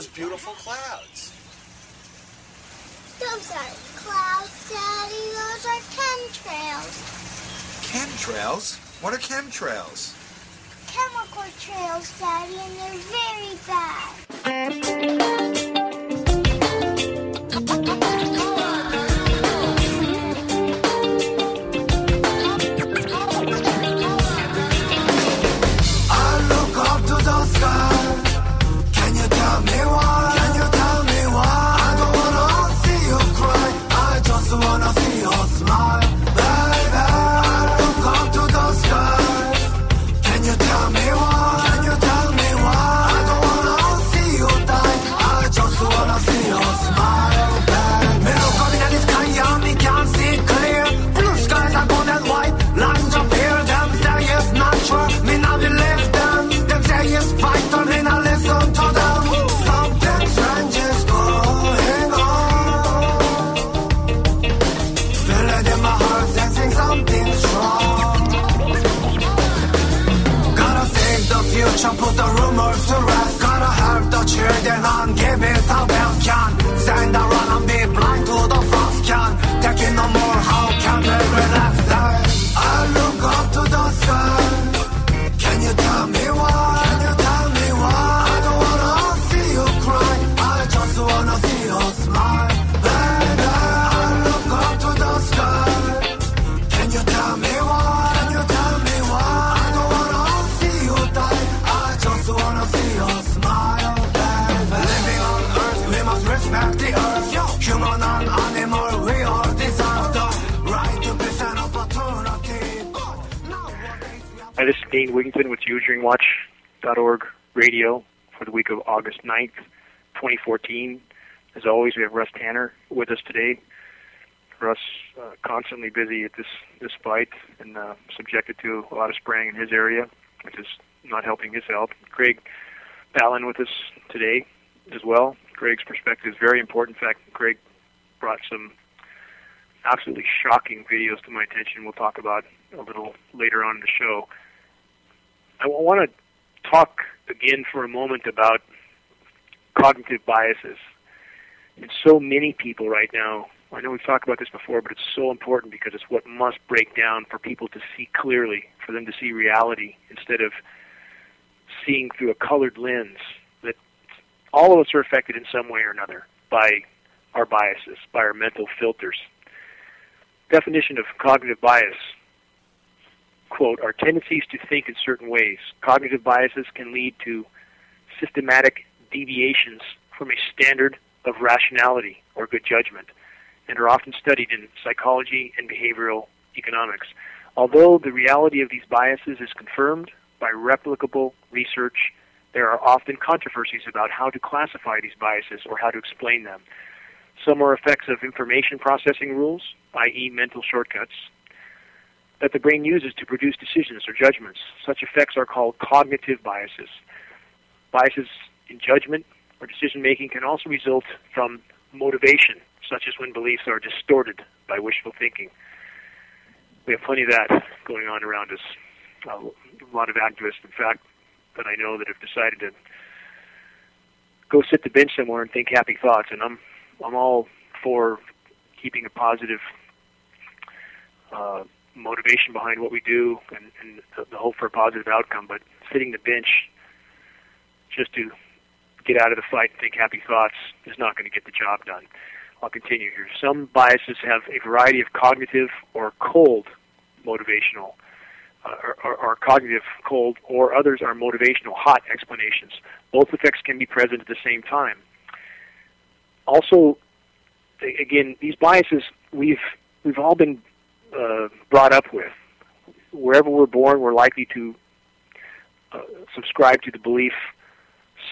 those beautiful clouds? Those aren't clouds, Daddy. Those are chemtrails. Chemtrails? What are chemtrails? Chemical trails, Daddy, and they're very bad. I look up to the sky. Can you tell me why? Can you tell me why? I don't wanna see you cry. I just wanna see you smile. Baby, I look up to the sky. Can you tell me why? Can you tell me why? I don't wanna see you die. I just wanna see you smile. Baby, looking at the sky and we can see clear. Blue skies are gold and white. Lines appear. Them say it's natural. Me not believe them. Them say it's vital. Me not listen to them. Something strange is going on. Feel it in my heart, sensing something strong. Gotta save the future, put the rumors to rest. Gotta help the children and give it a best can. Stand around and be blind to the frost can. Taking no more, how can we relax? I look up to the sky. Can you tell me why? Can you tell me why? I don't wanna see you cry. I just wanna see you smile. Baby, I look up to the sky. Can you tell me why? Can you tell me why? I don't wanna see you die. I just wanna see you smile. Baby, living on earth, we must respect the earth. Human and animal, we all deserve the right to peace and opportunity. Hi, this is Dane Wigington with GeoEngineeringWatch.org radio for the week of August 9th, 2014. As always, we have Russ Tanner with us today. Russ, constantly busy at this fight and subjected to a lot of spraying in his area, which is not helping his health. Craig Ballin with us today as well. Craig's perspective is very important. In fact, Craig brought some absolutely shocking videos to my attention we'll talk about a little later on in the show. I want to talk again for a moment about cognitive biases. And so many people right now, I know we've talked about this before, but it's so important because it's what must break down for people to see clearly, for them to see reality instead of seeing through a colored lens. That all of us are affected in some way or another by our biases, by our mental filters. Definition of cognitive bias, quote, are tendencies to think in certain ways. Cognitive biases can lead to systematic deviations from a standard of rationality or good judgment and are often studied in psychology and behavioral economics. Although the reality of these biases is confirmed by replicable research, there are often controversies about how to classify these biases or how to explain them. Some are effects of information processing rules, i.e. mental shortcuts, that the brain uses to produce decisions or judgments. Such effects are called cognitive biases. Biases in judgment or decision-making can also result from motivation, such as when beliefs are distorted by wishful thinking. We have plenty of that going on around us. A lot of activists, in fact, that I know that have decided to go sit the bench somewhere and think happy thoughts, and I'm all for keeping a positive motivation behind what we do and the hope for a positive outcome, but sitting the bench just to get out of the fight and think happy thoughts is not going to get the job done. I'll continue here. Some biases have a variety of cognitive or cold motivational, or cognitive cold, or others are motivational hot explanations. Both effects can be present at the same time. Also, again, these biases we've all been brought up with. Wherever we're born, we're likely to subscribe to the belief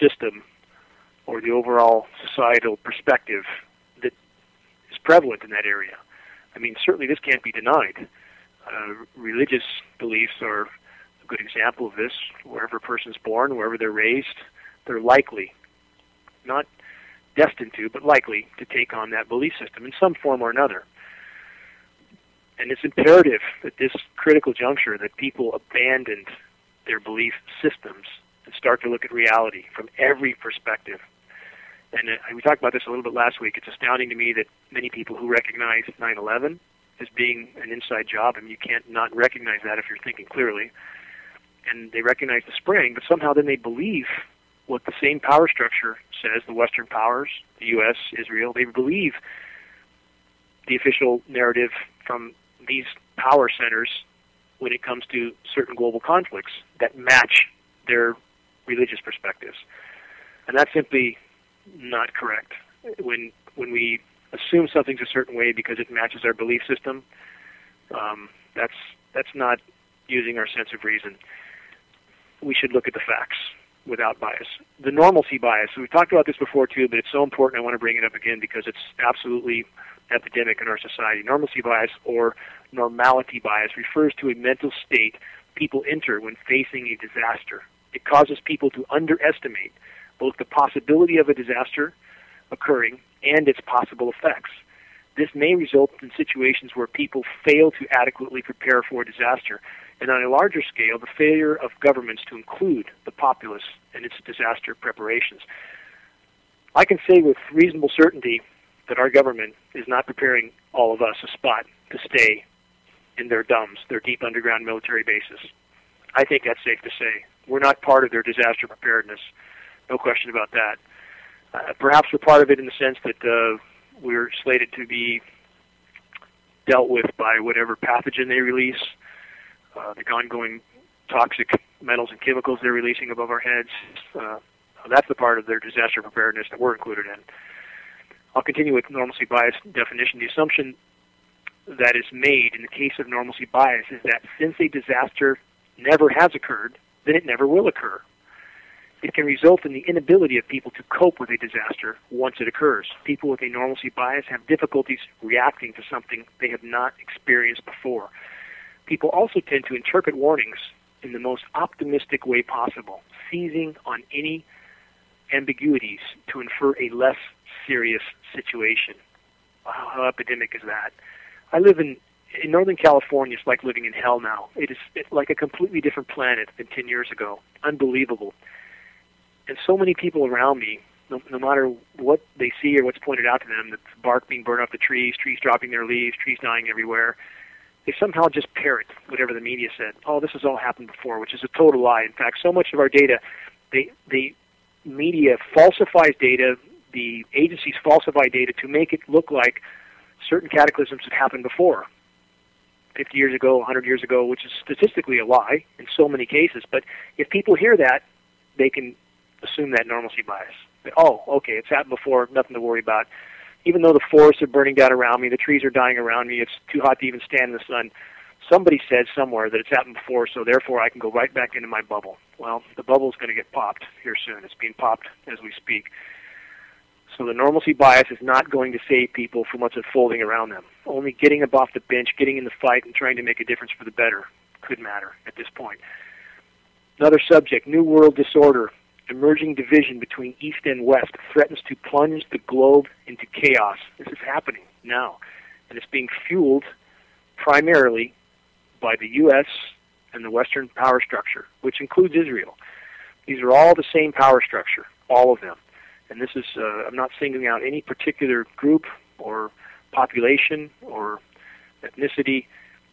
system or the overall societal perspective that is prevalent in that area. I mean, certainly this can't be denied. Religious beliefs are a good example of this. Wherever a person's born, wherever they're raised, they're likely, not destined to, but likely to take on that belief system in some form or another. And it's imperative at this critical juncture that people abandon their belief systems and start to look at reality from every perspective. And we talked about this a little bit last week. It's astounding to me that many people who recognize 9/11 as being an inside job, and you can't not recognize that if you're thinking clearly, and they recognize the spring, but somehow then they believe what the same power structure says, the Western powers, the U.S., Israel, they believe the official narrative from these power centers when it comes to certain global conflicts that match their religious perspectives. And that's simply not correct. When we assume something's a certain way because it matches our belief system, that's not using our sense of reason. We should look at the facts without bias. The normalcy bias, we've talked about this before too, but it's so important I want to bring it up again because it's absolutely epidemic in our society. Normalcy bias, or normality bias, refers to a mental state people enter when facing a disaster. It causes people to underestimate both the possibility of a disaster occurring and its possible effects. This may result in situations where people fail to adequately prepare for a disaster, and on a larger scale, the failure of governments to include the populace in its disaster preparations. I can say with reasonable certainty that our government is not preparing all of us a spot to stay in their DUMBs, their deep underground military bases. I think that's safe to say. We're not part of their disaster preparedness. No question about that. Perhaps we're part of it in the sense that we're slated to be dealt with by whatever pathogen they release, the ongoing toxic metals and chemicals they're releasing above our heads. That's the part of their disaster preparedness that we're included in. I'll continue with normalcy bias definition. The assumption that is made in the case of normalcy bias is that since a disaster never has occurred, then it never will occur. It can result in the inability of people to cope with a disaster once it occurs. People with a normalcy bias have difficulties reacting to something they have not experienced before. People also tend to interpret warnings in the most optimistic way possible, seizing on any ambiguities to infer a less serious situation. How epidemic is that? I live in Northern California. It's like living in hell now. It's like a completely different planet than 10 years ago. Unbelievable. And so many people around me, no matter what they see or what's pointed out to them, the bark being burned off the trees, trees dropping their leaves, trees dying everywhere, they somehow just parrot whatever the media said. Oh, this has all happened before, which is a total lie. In fact, so much of our data, the media falsifies data, the agencies falsify data to make it look like certain cataclysms have happened before, 50 years ago, 100 years ago, which is statistically a lie in so many cases. But if people hear that, they can assume that normalcy bias. Oh, okay, it's happened before, nothing to worry about. Even though the forests are burning down around me, the trees are dying around me, it's too hot to even stand in the sun, somebody said somewhere that it's happened before, so therefore I can go right back into my bubble. Well, the bubble's going to get popped here soon. It's being popped as we speak. So the normalcy bias is not going to save people from what's unfolding around them. Only getting up off the bench, getting in the fight, and trying to make a difference for the better could matter at this point. Another subject, New World Disorder. Emerging division between East and West threatens to plunge the globe into chaos. This is happening now, and it's being fueled primarily by the U.S. and the Western power structure, which includes Israel. These are all the same power structure, all of them. And this is, I'm not singling out any particular group or population or ethnicity.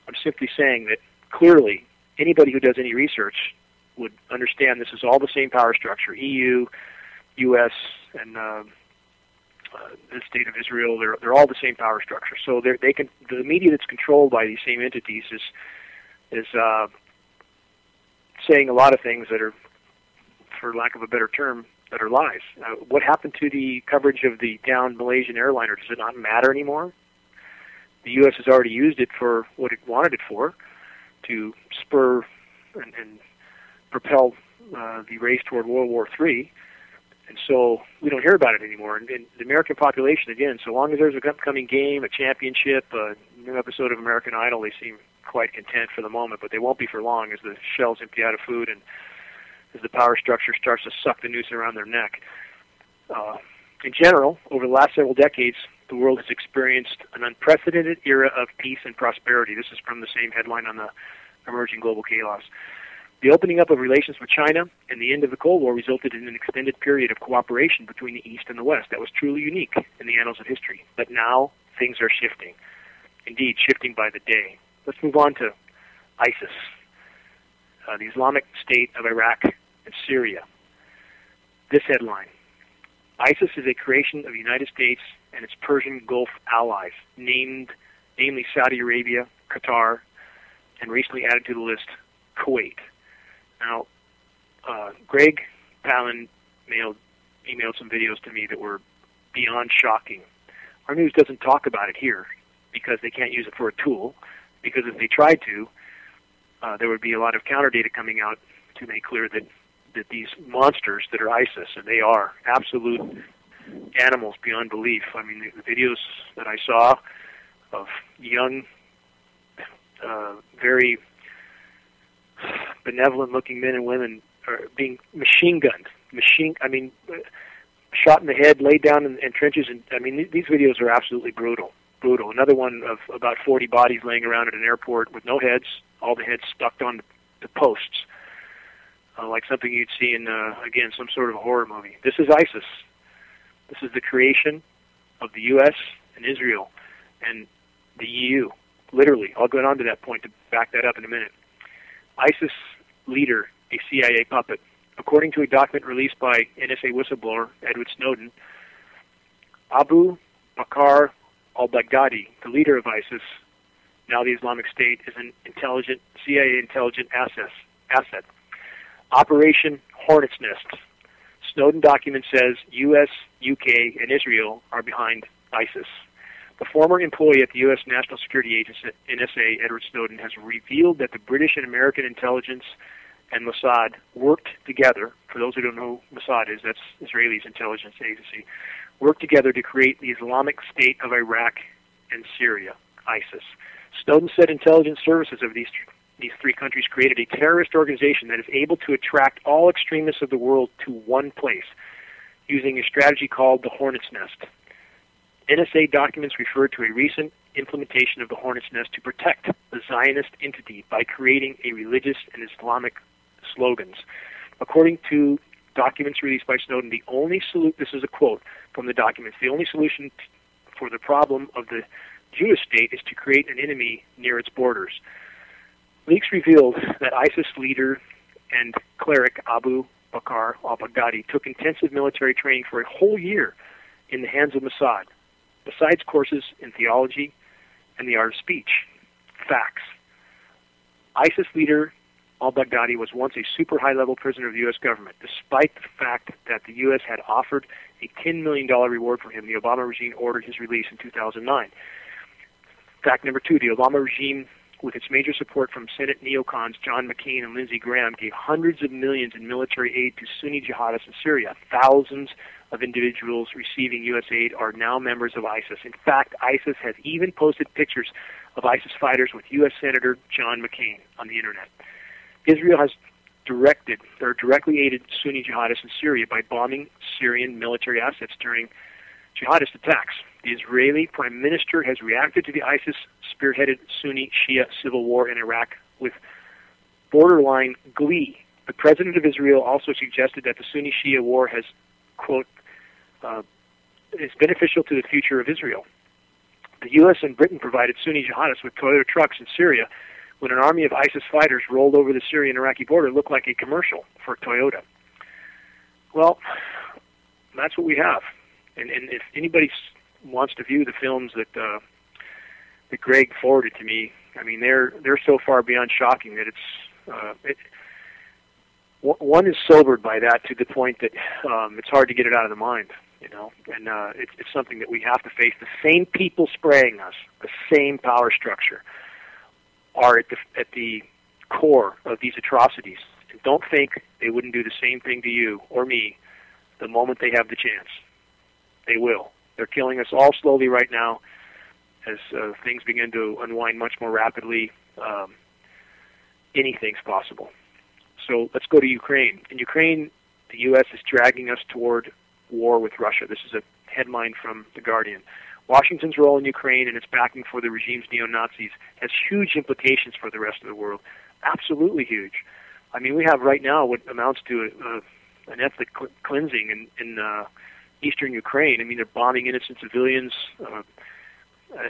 I'm simply saying that clearly anybody who does any research would understand this is all the same power structure. EU, U.S., and the state of Israel, they're all the same power structure. So they can, the media that's controlled by these same entities is saying a lot of things that are, for lack of a better term, that are lies. What happened to the coverage of the downed Malaysian airliner? Does it not matter anymore? The U.S. has already used it for what it wanted it for, to spur and propel the race toward World War III, and so we don't hear about it anymore. And the American population, again, so long as there's an upcoming game, a championship, a new episode of American Idol, they seem quite content for the moment, but they won't be for long as the shelves empty out of food and as the power structure starts to suck the noose around their neck. In general, over the last several decades, the world has experienced an unprecedented era of peace and prosperity. This is from the same headline on the Emerging Global Chaos. The opening up of relations with China and the end of the Cold War resulted in an extended period of cooperation between the East and the West that was truly unique in the annals of history. But now things are shifting. Indeed, shifting by the day. Let's move on to ISIS, the Islamic State of Iraq and Syria. This headline: ISIS is a creation of the United States and its Persian Gulf allies, namely Saudi Arabia, Qatar, and recently added to the list, Kuwait. Now, Greg Palin emailed some videos to me that were beyond shocking. Our news doesn't talk about it here because they can't use it for a tool, because if they tried to, there would be a lot of counter data coming out to make clear that these monsters that are ISIS, and they are absolute animals beyond belief. I mean, the videos that I saw of young, very benevolent-looking men and women are being machine gunned. Shot in the head, laid down in trenches, and I mean, these videos are absolutely brutal. Another one of about 40 bodies laying around at an airport with no heads, all the heads stuck on the posts, like something you'd see in, again, some sort of a horror movie. This is ISIS. This is the creation of the U.S. and Israel and the EU. Literally, I'll go on to that point to back that up in a minute. ISIS leader, a CIA puppet. According to a document released by NSA whistleblower Edward Snowden, Abu Bakr al-Baghdadi, the leader of ISIS, now the Islamic State, is an CIA intelligent asset. Operation Hornet's Nest. Snowden document says U.S., UK, and Israel are behind ISIS. The former employee at the U.S. National Security Agency, NSA, Edward Snowden, has revealed that the British and American intelligence and Mossad worked together. For those who don't know who Mossad is, that's Israeli's intelligence agency. Worked together to create the Islamic State of Iraq and Syria, ISIS. Snowden said intelligence services of these three countries created a terrorist organization that is able to attract all extremists of the world to one place, using a strategy called the Hornet's Nest. NSA documents refer to a recent implementation of the Hornet's Nest to protect the Zionist entity by creating a religious and Islamic slogans. According to documents released by Snowden, this is a quote from the documents, the only solution for the problem of the Jewish state is to create an enemy near its borders. Leaks revealed that ISIS leader and cleric Abu Bakr al-Baghdadi took intensive military training for a whole year in the hands of Mossad, besides courses in theology and the art of speech. Facts. ISIS leader al-Baghdadi was once a super high-level prisoner of the U.S. government, despite the fact that the U.S. had offered a $10 million reward for him. The Obama regime ordered his release in 2009. Fact number 2, the Obama regime, with its major support from Senate neocons John McCain and Lindsey Graham, gave hundreds of millions in military aid to Sunni jihadists in Syria. Thousands of individuals receiving U.S. aid are now members of ISIS. In fact, ISIS has even posted pictures of ISIS fighters with U.S. Senator John McCain on the Internet. Israel has directly aided Sunni jihadists in Syria by bombing Syrian military assets during jihadist attacks. The Israeli Prime Minister has reacted to the ISIS-spearheaded Sunni-Shia civil war in Iraq with borderline glee. The President of Israel also suggested that the Sunni-Shia war has, quote, is beneficial to the future of Israel. The U.S. and Britain provided Sunni jihadists with Toyota trucks in Syria when an army of ISIS fighters rolled over the Syrian-Iraqi border. It looked like a commercial for Toyota. Well, that's what we have. And if anybody wants to view the films that Greg forwarded to me, I mean, they're so far beyond shocking that one is sobered by that to the point that it's hard to get it out of the mind, you know. And it's something that we have to face. The same people spraying us, the same power structure, are at the core of these atrocities. And don't think they wouldn't do the same thing to you or me the moment they have the chance. They will. They're killing us all slowly right now as things begin to unwind much more rapidly. Anything's possible. So let's go to Ukraine. In Ukraine, the U.S. is dragging us toward war with Russia. This is a headline from The Guardian. Washington's role in Ukraine and its backing for the regime's neo-Nazis has huge implications for the rest of the world. Absolutely huge. I mean, we have right now what amounts to an ethnic cleansing in eastern Ukraine. I mean, they're bombing innocent civilians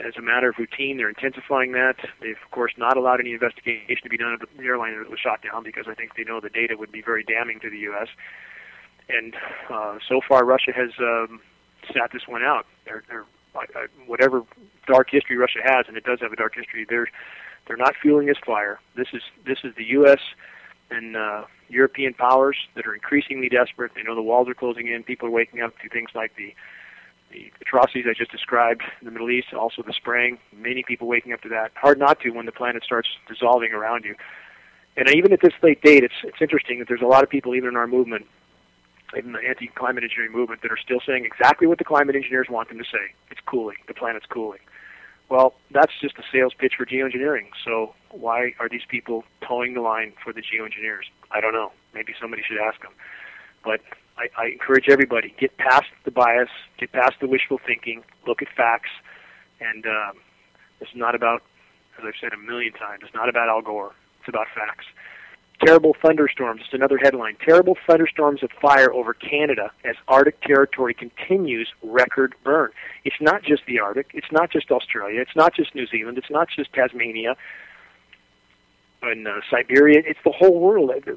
as a matter of routine. They're intensifying that. They've, of course, not allowed any investigation to be done of the airliner that was shot down because I think they know the data would be very damning to the U.S. And so far, Russia has sat this one out. Whatever dark history Russia has, and it does have a dark history, they're not fueling this fire. This is the U.S. and European powers that are increasingly desperate. They know the walls are closing in. People are waking up to things like the atrocities I just described in the Middle East, also the spraying. Many people waking up to that. Hard not to when the planet starts dissolving around you. And even at this late date, it's interesting that there's a lot of people, even in our movement, even the anti-climate engineering movement, that are still saying exactly what the climate engineers want them to say. It's cooling. The planet's cooling. Well, that's just a sales pitch for geoengineering. So why are these people towing the line for the geoengineers? I don't know. Maybe somebody should ask them. But I encourage everybody, get past the bias, get past the wishful thinking, look at facts, and this is not about, as I've said a million times, it's not about Al Gore. It's about facts. Terrible thunderstorms, just another headline. Terrible thunderstorms of fire over Canada as Arctic territory continues record burn. It's not just the Arctic. It's not just Australia. It's not just New Zealand. It's not just Tasmania and Siberia. It's the whole world. The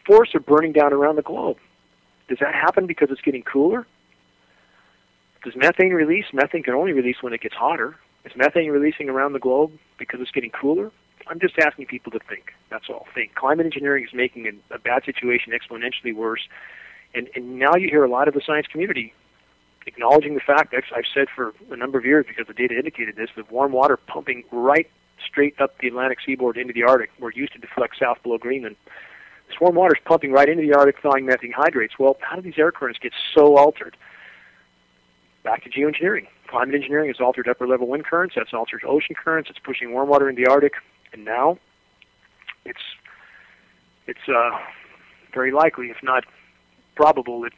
forests are burning down around the globe. Does that happen because it's getting cooler? Does methane release? Methane can only release when it gets hotter. Is methane releasing around the globe because it's getting cooler? I'm just asking people to think. That's all. Think. Climate engineering is making a bad situation exponentially worse. And now you hear a lot of the science community acknowledging the fact that I've said for a number of years, because the data indicated this, that warm water pumping right straight up the Atlantic seaboard into the Arctic, where it used to deflect south below Greenland. This warm water is pumping right into the Arctic, thawing methane hydrates. Well, how do these air currents get so altered? Back to geoengineering. Climate engineering has altered upper-level wind currents. That's altered ocean currents. It's pushing warm water into the Arctic. And now it's very likely, if not probable, that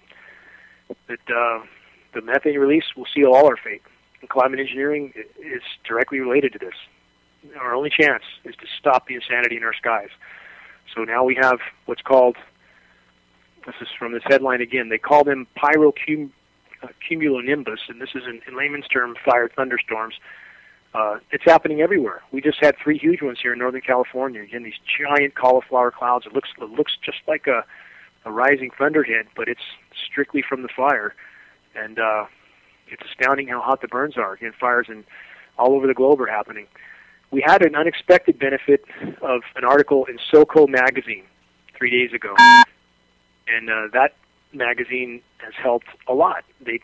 the methane release will seal all our fate. And climate engineering is directly related to this. Our only chance is to stop the insanity in our skies. So now we have what's called, this is from this headline again, they call them pyrocumulonimbus, and this is in layman's term fire thunderstorms. It's happening everywhere. We just had 3 huge ones here in Northern California. Again, these giant cauliflower clouds. It looks just like a rising thunderhead, but it's strictly from the fire. And it's astounding how hot the burns are. Again, fires all over the globe are happening. We had an unexpected benefit of an article in SoCo magazine 3 days ago, and that magazine has helped a lot. They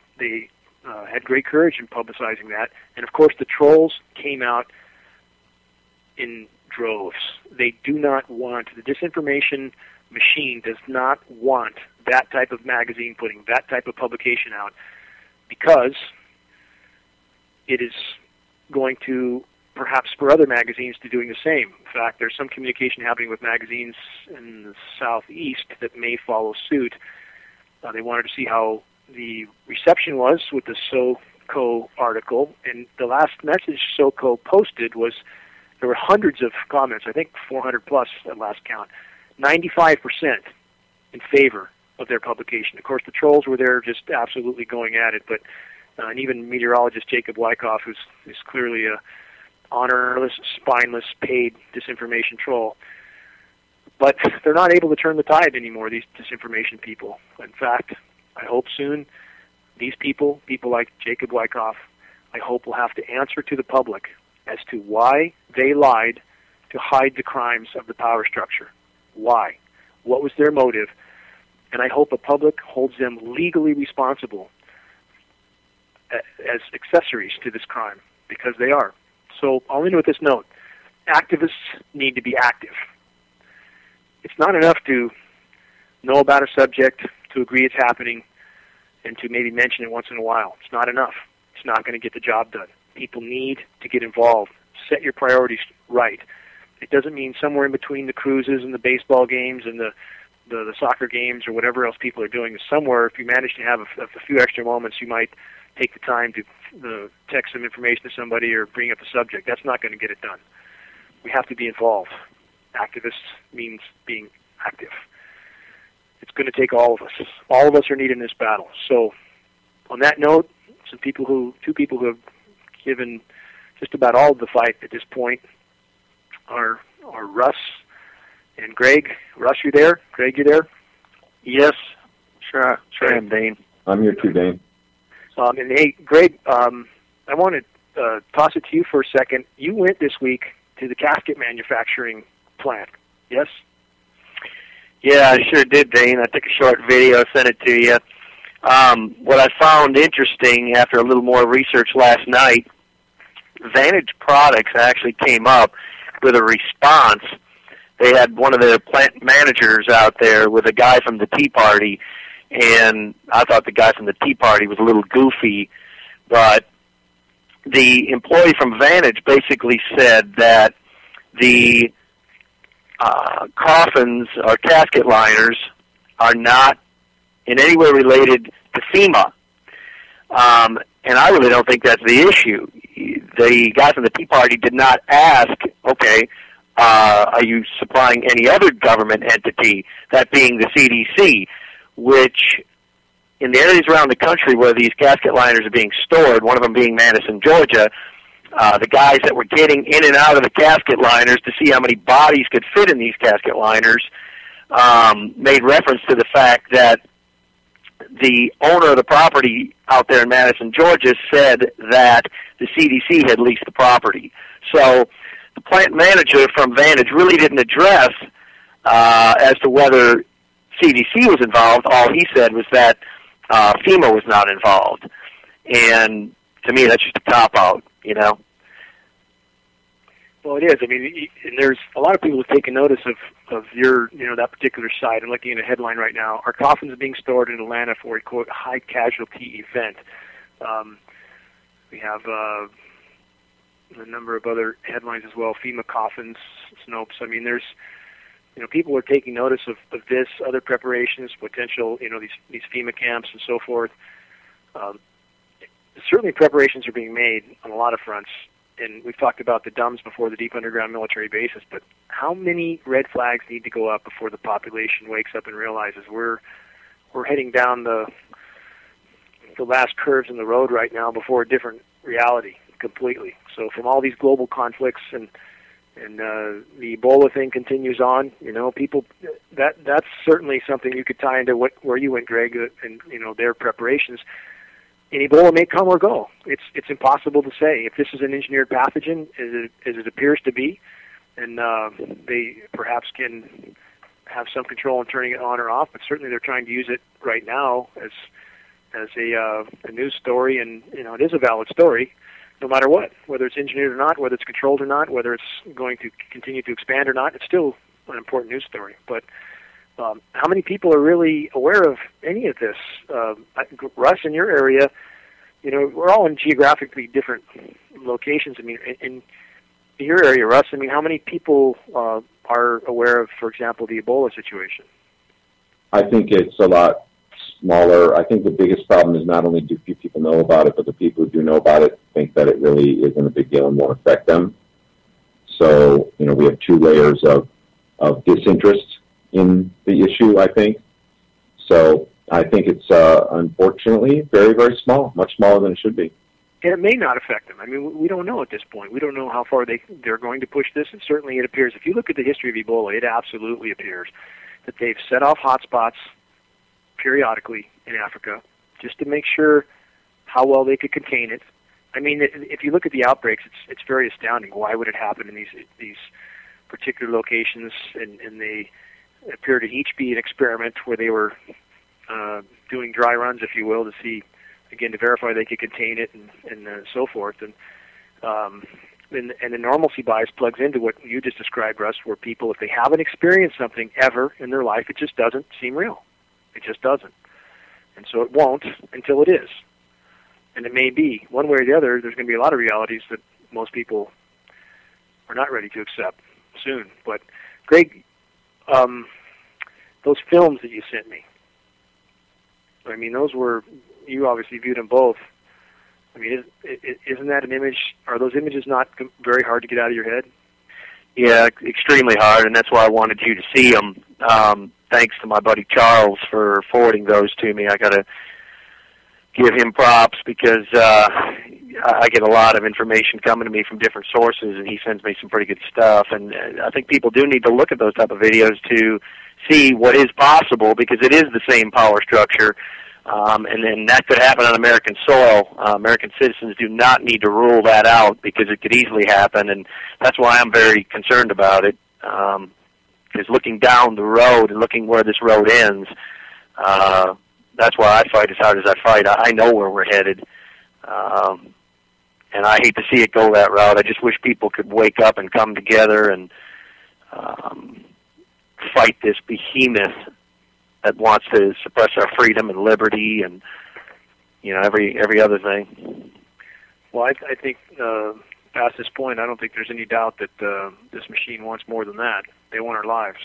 had great courage in publicizing that, and of course the trolls came out in droves. They do not want, the disinformation machine does not want that type of magazine putting that type of publication out, because it is going to perhaps spur other magazines to doing the same. In fact, there's some communication happening with magazines in the southeast that may follow suit. They wanted to see how the reception was with the SoCo article, and the last message SoCo posted was, there were hundreds of comments, I think 400 plus at last count, 95% in favor of their publication. Of course, the trolls were there just absolutely going at it, but and even meteorologist Jacob Wyckoff, who's clearly a honorless, spineless, paid disinformation troll. But they're not able to turn the tide anymore, these disinformation people. In fact, I hope soon these people like Jacob Wyckoff, I hope will have to answer to the public as to why they lied to hide the crimes of the power structure. Why? What was their motive? And I hope the public holds them legally responsible as accessories to this crime, because they are. So I'll end with this note. Activists need to be active. It's not enough to know about a subject, to agree it's happening, and to maybe mention it once in a while. It's not enough. It's not going to get the job done. People need to get involved. Set your priorities right. It doesn't mean somewhere in between the cruises and the baseball games and the soccer games or whatever else people are doing. Somewhere, if you manage to have a few extra moments, you might take the time to text some information to somebody or bring up a subject. That's not going to get it done. We have to be involved. Activists means being active. It's going to take all of us. All of us are needed in this battle. So, on that note, two people who have given just about all of the fight at this point are Russ and Greg. Russ, you there? Greg, you there? Yes, sure I am, Dane. I'm here too, Dane. And hey, Greg, I want to toss it to you for a second. You went this week to the casket manufacturing plant, yes? Yeah, I sure did, Dane. I took a short video, sent it to you. What I found interesting after a little more research last night, Vantage Products actually came up with a response. They had one of their plant managers out there with a guy from the Tea Party, and I thought the guy from the Tea Party was a little goofy, but the employee from Vantage basically said that the coffins or casket liners are not in any way related to FEMA. And I really don't think that's the issue. The guy from the Tea Party did not ask, okay, are you supplying any other government entity, that being the CDC, which in the areas around the country where these casket liners are being stored, one of them being Madison, Georgia, the guys that were getting in and out of the casket liners to see how many bodies could fit in these casket liners made reference to the fact that the owner of the property out there in Madison, Georgia, said that the CDC had leased the property. So the plant manager from Vantage really didn't address as to whether CDC was involved. All he said was that FEMA was not involved. And to me, that's just a cop-out, you know? Well, it is. I mean, and there's a lot of people who've taken notice of your, that particular site. I'm looking at a headline right now. Our coffins are being stored in Atlanta for a, quote, high-casualty event. We have a number of other headlines as well. FEMA coffins, Snopes. I mean, there's, people are taking notice of this, other preparations, potential, these FEMA camps and so forth. Certainly preparations are being made on a lot of fronts. And we've talked about the DUMBs before, the deep underground military bases, but how many red flags need to go up before the population wakes up and realizes we're heading down the last curves in the road right now before a different reality completely. So from all these global conflicts and the Ebola thing continues on, people, that's certainly something you could tie into where you went, Greg, and their preparations. And Ebola may come or go. It's impossible to say. If this is an engineered pathogen, as it appears to be, and they perhaps can have some control in turning it on or off, but certainly they're trying to use it right now as a news story, and it is a valid story, no matter what, whether it's engineered or not, whether it's controlled or not, whether it's going to continue to expand or not. It's still an important news story. But how many people are really aware of any of this? Russ, in your area, we're all in geographically different locations. I mean, in your area, Russ, I mean, how many people are aware of, for example, the Ebola situation? I think it's a lot smaller. I think the biggest problem is not only do few people know about it, but the people who do know about it think that it really isn't a big deal and won't affect them. So, we have two layers of disinterest in the issue, I think. So I think it's unfortunately very, very small, much smaller than it should be. And it may not affect them. I mean, we don't know at this point. We don't know how far they're going to push this, and certainly it appears, if you look at the history of Ebola, it absolutely appears that they've set off hotspots periodically in Africa just to make sure how well they could contain it. I mean, if you look at the outbreaks, it's very astounding. Why would it happen in these particular locations? And they appear to each be an experiment where they were doing dry runs, if you will, to see, again, to verify they could contain it and so forth. And the normalcy bias plugs into what you just described, Russ, where people, if they haven't experienced something ever in their life, it just doesn't seem real. It just doesn't. And so it won't until it is. And it may be, one way or the other, there's going to be a lot of realities that most people are not ready to accept soon. But, Greg, those films that you sent me, I mean, those were, you obviously viewed them both. I mean, isn't that an image, are those images not very hard to get out of your head? Yeah, extremely hard, and that's why I wanted you to see them. Thanks to my buddy Charles for forwarding those to me. I got to give him props because I get a lot of information coming to me from different sources, and he sends me some pretty good stuff. And I think people do need to look at those type of videos to see what is possible, because it is the same power structure, and then that could happen on American soil. American citizens do not need to rule that out, because it could easily happen, and that's why I'm very concerned about it. Because looking down the road and looking where this road ends, that's why I fight as hard as I fight. I know where we're headed, and I hate to see it go that route. I just wish people could wake up and come together and fight this behemoth that wants to suppress our freedom and liberty and, you know, every other thing. Well, I think past this point, I don't think there's any doubt that this machine wants more than that. They want our lives.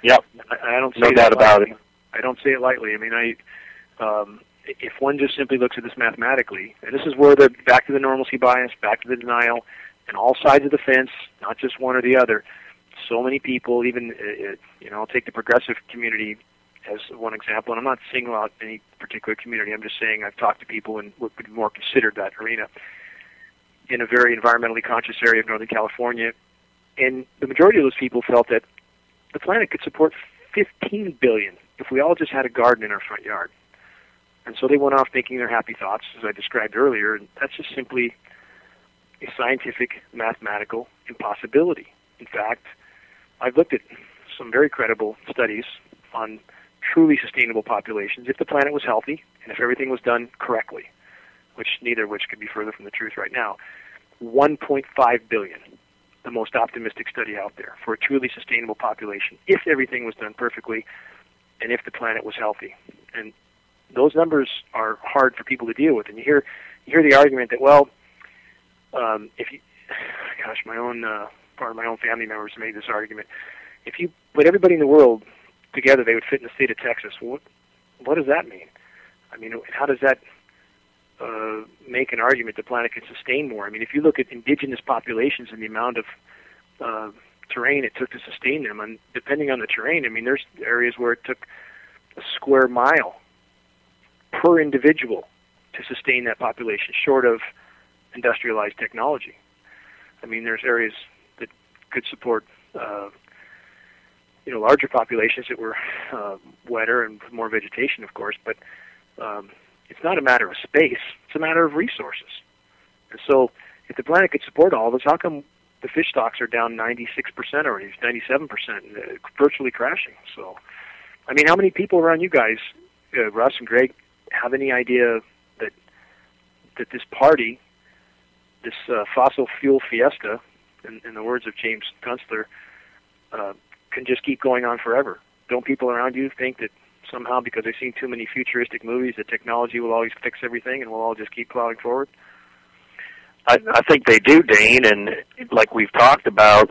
Yep. I don't say no doubt about it. I don't say it lightly. I mean, if one just simply looks at this mathematically, and this is where the back to the normalcy bias, back to the denial, and all sides of the fence, not just one or the other. So many people, even I'll take the progressive community as one example, and I'm not singling out any particular community. I'm just saying I've talked to people and would be more considered that arena in a very environmentally conscious area of Northern California. And the majority of those people felt that the planet could support 15 billion if we all just had a garden in our front yard. And so they went off thinking their happy thoughts, as I described earlier, and that's just simply a scientific, mathematical impossibility. In fact, I've looked at some very credible studies on truly sustainable populations if the planet was healthy and if everything was done correctly, neither of which could be further from the truth right now. 1.5 billion, the most optimistic study out there for a truly sustainable population, if everything was done perfectly and if the planet was healthy. And those numbers are hard for people to deal with. And you hear the argument that, well, part of my own family members made this argument. If you put everybody in the world together, they would fit in the state of Texas. What does that mean? I mean, how does that make an argument the planet can sustain more? I mean, if you look at indigenous populations and the amount of terrain it took to sustain them, and depending on the terrain, I mean, there's areas where it took a square mile per individual to sustain that population, short of industrialized technology. I mean, there's areas that could support larger populations that were wetter and more vegetation, of course, but it's not a matter of space, it's a matter of resources. And so if the planet could support all of us, how come the fish stocks are down 96% already, 97%, virtually crashing? So, I mean, how many people around you guys, Russ and Greg, have any idea that this party, this fossil fuel fiesta, in the words of James Kunstler, can just keep going on forever? Don't people around you think that somehow, because they've seen too many futuristic movies, that technology will always fix everything and we'll all just keep plowing forward? I think they do, Dane, and like we've talked about,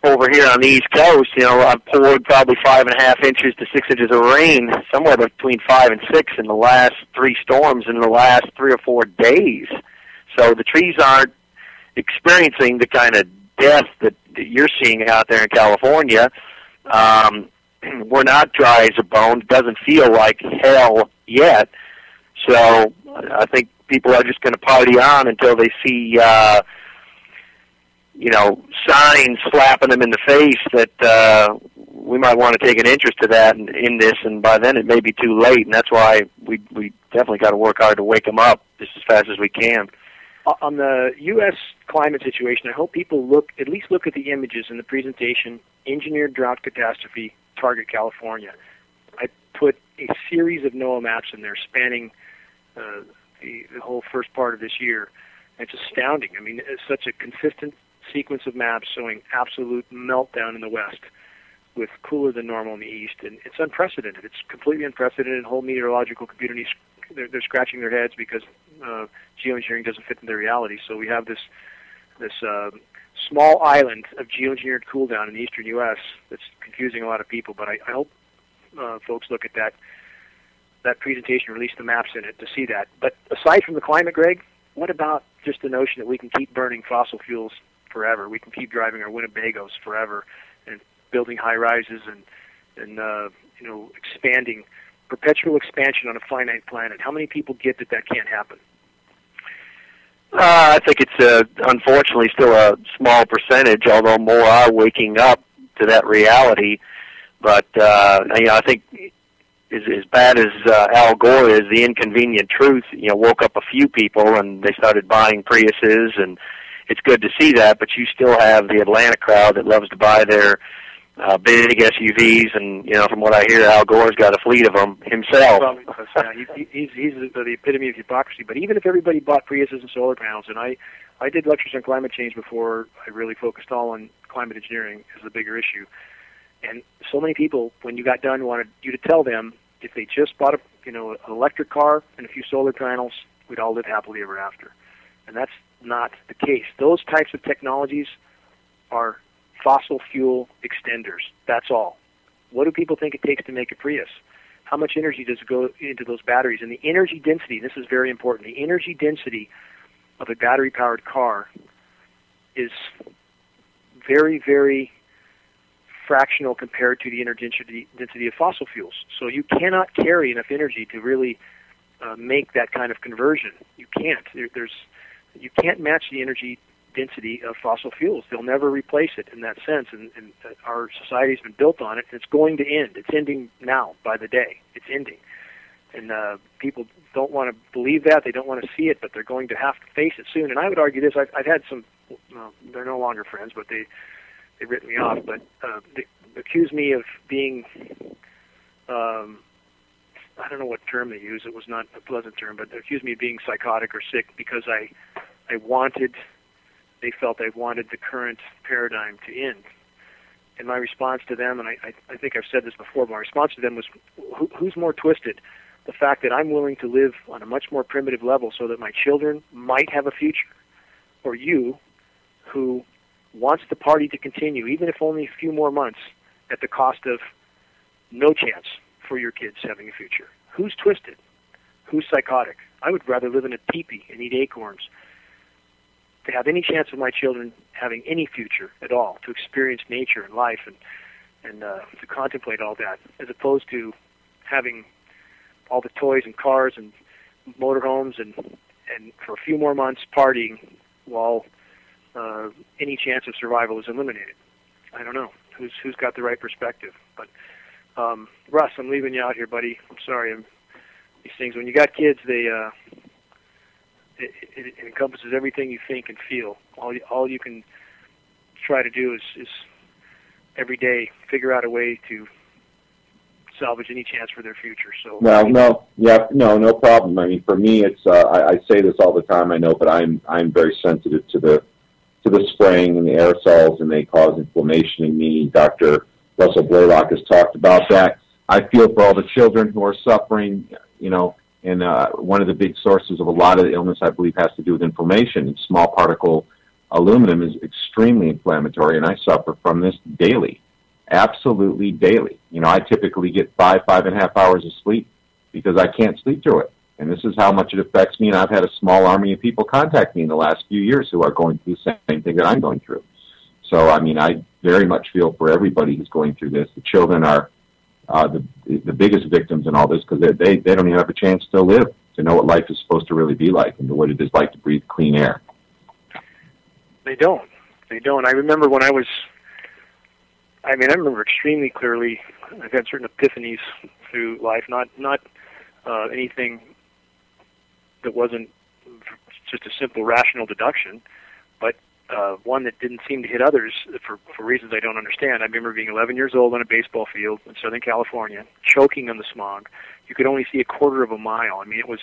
over here on the East Coast, I've poured probably 5.5 inches to 6 inches of rain, somewhere between 5 and 6 in the last 3 storms in the last 3 or 4 days. So the trees aren't experiencing the kind of death that you're seeing out there in California. We're not dry as a bone. It doesn't feel like hell yet. So I think people are just going to party on until they see signs slapping them in the face that we might want to take an interest to that in this, and by then it may be too late, and that's why we definitely got to work hard to wake them up just as fast as we can. On the U.S. climate situation, I hope people at least look at the images in the presentation, Engineered Drought Catastrophe, Target California. I put a series of NOAA maps in there spanning the whole first part of this year. It's astounding. I mean, it's such a consistent sequence of maps showing absolute meltdown in the west with cooler than normal in the east, and it's unprecedented. It's completely unprecedented. Whole meteorological community, they're scratching their heads because geoengineering doesn't fit in their reality. So we have this small island of geoengineered cool down in the eastern U.S. that's confusing a lot of people, but I hope folks look at that presentation, release the maps in it to see that. But aside from the climate, Greg, what about just the notion that we can keep burning fossil fuels forever? We can keep driving our Winnebagos forever and building high rises and expanding, perpetual expansion on a finite planet. How many people get that can't happen? I think it's unfortunately still a small percentage, although more are waking up to that reality. But I think as bad as Al Gore is, the inconvenient truth, woke up a few people and they started buying Priuses, and it's good to see that. But you still have the Atlanta crowd that loves to buy their big SUVs, and from what I hear, Al Gore's got a fleet of them himself. Probably does, yeah. He's the epitome of hypocrisy. But even if everybody bought Priuses and solar panels, and I did lectures on climate change before I really focused all on climate engineering as the bigger issue. And so many people, when you got done, wanted you to tell them if they just bought an electric car and a few solar panels, we'd all live happily ever after. And that's not the case. Those types of technologies are fossil fuel extenders. That's all. What do people think it takes to make a Prius? How much energy does it go into those batteries? And the energy density, this is very important, the energy density of a battery-powered car is very, very fractional compared to the energy density of fossil fuels. So you cannot carry enough energy to really make that kind of conversion. You can't. You can't match the energy density of fossil fuels. They'll never replace it in that sense, and our society's been built on it, and it's going to end. It's ending now, by the day. It's ending. And people don't want to believe that. They don't want to see it, but they're going to have to face it soon. And I would argue this. I've had some, they're no longer friends, but they've written me off, but they accuse me of being, I don't know what term they use. It was not a pleasant term, but they accused me of being psychotic or sick because they felt I wanted the current paradigm to end. And my response to them, and I think I've said this before, my response to them was, who's more twisted? The fact that I'm willing to live on a much more primitive level so that my children might have a future, or you, who wants the party to continue, even if only a few more months, at the cost of no chance for your kids having a future? Who's twisted? Who's psychotic? I would rather live in a teepee and eat acorns to have any chance of my children having any future at all, to experience nature and life and to contemplate all that, as opposed to having all the toys and cars and motorhomes and for a few more months partying while any chance of survival is eliminated. I don't know who's got the right perspective. But Russ, I'm leaving you out here, buddy. I'm sorry. These things, when you got kids, it encompasses everything you think and feel. All you can try to do is every day figure out a way to salvage any chance for their future. So no problem. I mean, for me, it's I say this all the time, I know, but I'm very sensitive to the spraying and the aerosols, and they cause inflammation in me. Dr. Russell Blaylock has talked about that. I feel for all the children who are suffering, and one of the big sources of a lot of the illness, I believe, has to do with inflammation. And small particle aluminum is extremely inflammatory, and I suffer from this daily, absolutely daily. I typically get 5.5 hours of sleep because I can't sleep through it. And this is how much it affects me, and I've had a small army of people contact me in the last few years who are going through the same thing that I'm going through. So, I mean, I very much feel for everybody who's going through this. The children are the biggest victims in all this because they don't even have a chance to live, to know what life is supposed to really be like and what it is like to breathe clean air. They don't. I remember when I remember extremely clearly, I've had certain epiphanies through life, not anything that wasn't just a simple rational deduction, but one that didn't seem to hit others for reasons I don't understand. I remember being 11 years old on a baseball field in Southern California, choking on the smog. You could only see a quarter of a mile. I mean, it was,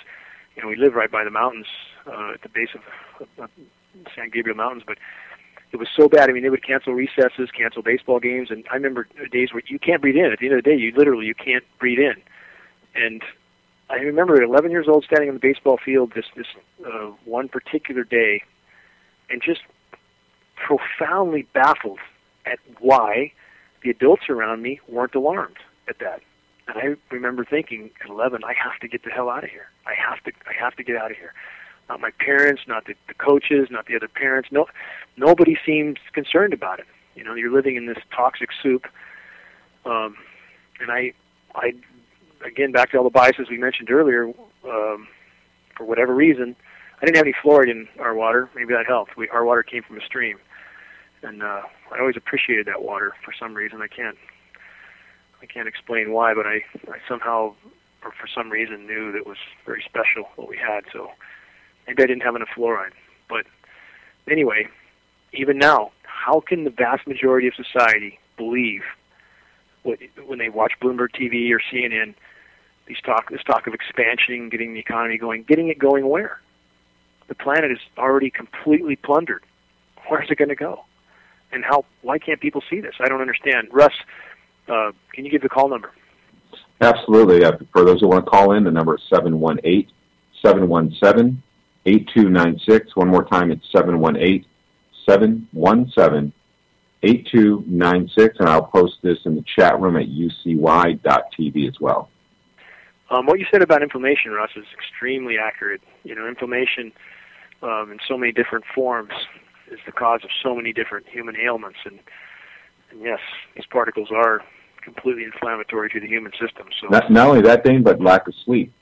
we live right by the mountains at the base of San Gabriel Mountains, but it was so bad. I mean, they would cancel recesses, cancel baseball games, and I remember days where you can't breathe in. At the end of the day, you can't breathe in. And I remember at 11 years old standing on the baseball field this one particular day and just profoundly baffled at why the adults around me weren't alarmed at that. And I remember thinking at 11, I have to get the hell out of here. I have to get out of here. Not my parents, not the coaches, not the other parents. Nobody seemed concerned about it. You know, you're living in this toxic soup. And I, again, back to all the biases we mentioned earlier, for whatever reason, I didn't have any fluoride in our water. Maybe that helped. Our water came from a stream. And I always appreciated that water for some reason. I can't explain why, but I somehow, or for some reason, knew that it was very special what we had. So maybe I didn't have enough fluoride. But anyway, even now, how can the vast majority of society believe when they watch Bloomberg TV or CNN, this talk of expansion, getting the economy going, getting it going where? The planet is already completely plundered. Where's it going to go? And why can't people see this? I don't understand. Russ, can you give the call number? Absolutely. For those who want to call in, the number is 718-717-8296. One more time, it's 718-717-8296, and I'll post this in the chat room at ucy.tv as well. What you said about inflammation, Russ, is extremely accurate. You know, inflammation in so many different forms is the cause of so many different human ailments, and yes, these particles are completely inflammatory to the human system. So not only that, Dane, but lack of sleep.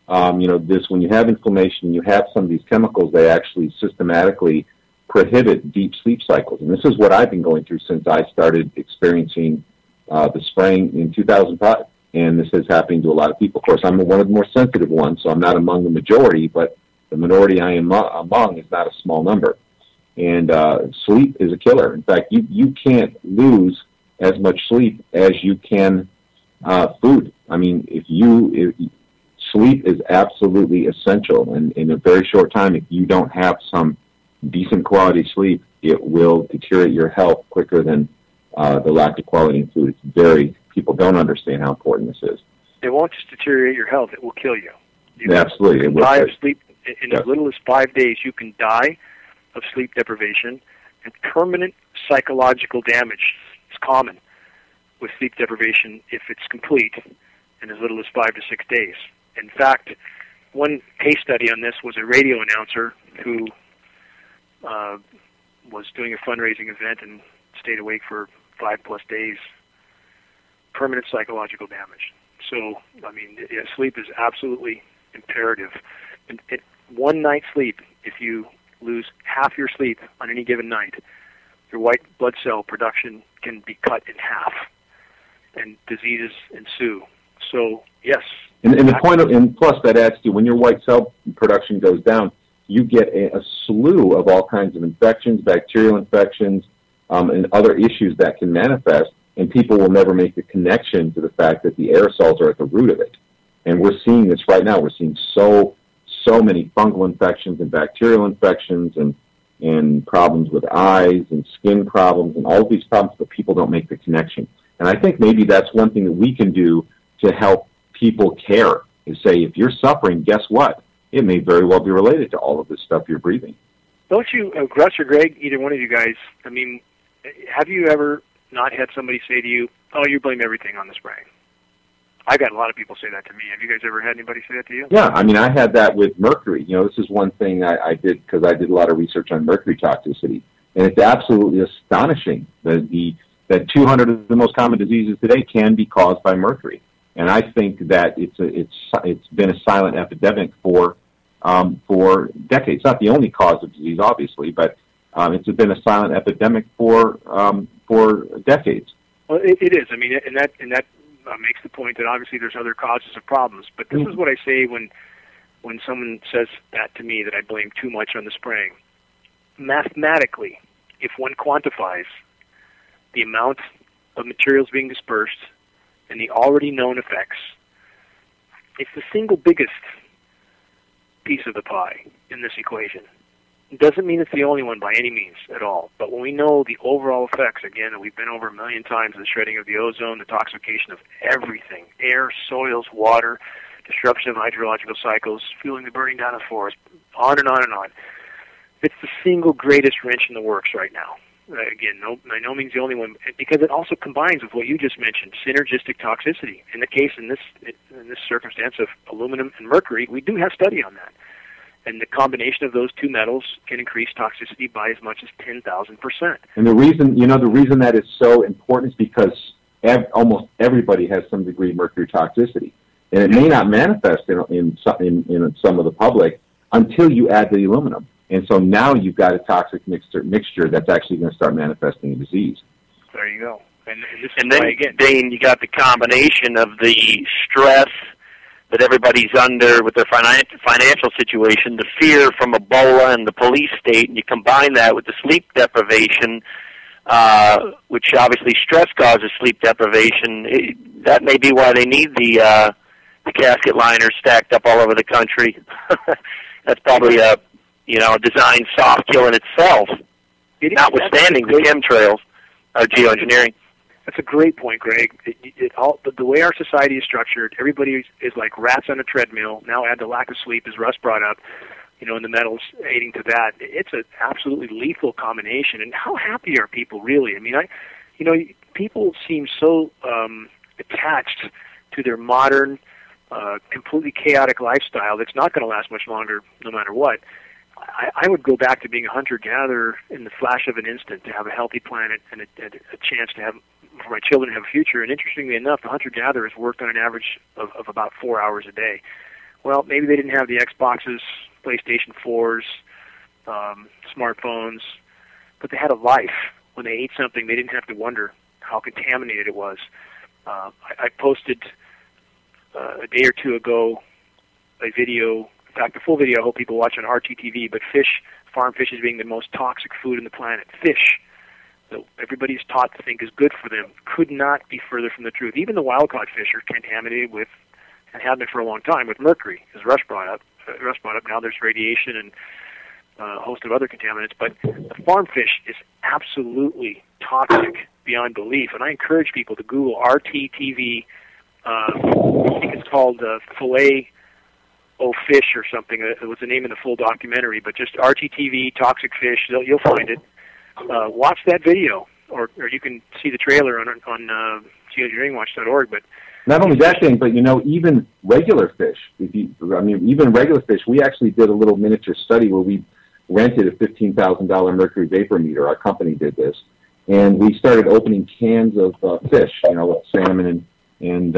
When you have inflammation, you have some of these chemicals, they actually systematically prohibit deep sleep cycles. And this is what I've been going through since I started experiencing the spraying in 2005. And this is happening to a lot of people. Of course, I'm one of the more sensitive ones, so I'm not among the majority, but the minority I am among is not a small number. And sleep is a killer. In fact, you can't lose as much sleep as you can food. I mean, sleep is absolutely essential. And in a very short time, if you don't have some decent quality sleep, it will deteriorate your health quicker than the lack of quality in food. People don't understand how important this is. It won't just deteriorate your health, it will kill you. Absolutely. You can die of sleep in as little as 5 days. You can die of sleep deprivation, and permanent psychological damage is common with sleep deprivation if it's complete in as little as 5 to 6 days. In fact, one case study on this was a radio announcer who was doing a fundraising event and stayed awake for 5+ days. Permanent psychological damage. So, I mean, sleep is absolutely imperative. And one night's sleep, if you lose half your sleep on any given night, your white blood cell production can be cut in half, and diseases ensue. So, yes. And plus that adds to, when your white cell production goes down, you get a slew of all kinds of infections, bacterial infections, and other issues that can manifest, and people will never make the connection to the fact that the aerosols are at the root of it. And we're seeing this right now. We're seeing so many fungal infections and bacterial infections and problems with eyes and skin problems and all of these problems, but people don't make the connection. And I think maybe that's one thing that we can do to help people care, is say, if you're suffering, guess what? It may very well be related to all of this stuff you're breathing. Don't you, Russ or Greg, either one of you guys, I mean, have you ever not had somebody say to you, oh, you blame everything on the spraying? I've got a lot of people say that to me. Have you guys ever had anybody say that to you? Yeah, I mean, I had that with mercury. You know, this is one thing I did, because I did a lot of research on mercury toxicity. And it's absolutely astonishing that 200 of the most common diseases today can be caused by mercury. And I think that it's been a silent epidemic for decades. It's not the only cause of disease, obviously, but it's been a silent epidemic for decades. Well, it is. I mean, and that makes the point that obviously there's other causes of problems. But this is what I say when someone says that to me, that I blame too much on the spraying. Mathematically, if one quantifies the amount of materials being dispersed and the already known effects, it's the single biggest piece of the pie in this equation. It doesn't mean it's the only one by any means at all. But when we know the overall effects, again, that we've been over 1 million times, the shredding of the ozone, the toxification of everything, air, soils, water, disruption of hydrological cycles, fueling the burning down of forests, on and on and on. It's the single greatest wrench in the works right now. Again, by no means the only one, because it also combines with what you just mentioned, synergistic toxicity. In the case, in this circumstance of aluminum and mercury, we do have study on that. And the combination of those two metals can increase toxicity by as much as 10,000%. And the reason that is so important is because almost everybody has some degree of mercury toxicity. And it may not manifest in some of the public until you add the aluminum. And so now you've got a toxic mixture that's actually going to start manifesting a disease. There you go. And then, Dane, you got the combination of the stress that everybody's under with their financial situation, the fear from Ebola and the police state, and you combine that with the sleep deprivation, which obviously stress causes sleep deprivation. That may be why they need the casket liners stacked up all over the country. That's probably a design soft kill in itself, notwithstanding the chemtrails or geoengineering. That's a great point, Greg. The way our society is structured, everybody is like rats on a treadmill. Now add the lack of sleep, as Russ brought up, and the metals aiding to that. It's an absolutely lethal combination. And how happy are people really? I mean, people seem so attached to their modern, completely chaotic lifestyle that's not going to last much longer no matter what. I would go back to being a hunter-gatherer in the flash of an instant to have a healthy planet and a chance to have, for my children to have a future. And interestingly enough, the hunter-gatherers worked on an average of about 4 hours a day. Well, maybe they didn't have the Xboxes, PlayStation 4s, smartphones, but they had a life. When they ate something, they didn't have to wonder how contaminated it was. I posted a day or two ago a video. In fact, the full video I hope people watch on RTTV, but farm fish is being the most toxic food on the planet. Fish, that everybody's taught to think is good for them, could not be further from the truth. Even the wild-caught fish are contaminated with, and have been for a long time, with mercury, as Russ brought up. Now there's radiation and a host of other contaminants, but the farm fish is absolutely toxic beyond belief, and I encourage people to Google RTTV. I think it's called Filet Fish or something. It was the name of the full documentary, but just RTTV, toxic fish, you'll find it. Watch that video, or you can see the trailer on GeoEngineeringWatch.org. But not only that thing, but even regular fish. Even regular fish. We actually did a little miniature study where we rented a $15,000 mercury vapor meter. Our company did this, and we started opening cans of fish, salmon and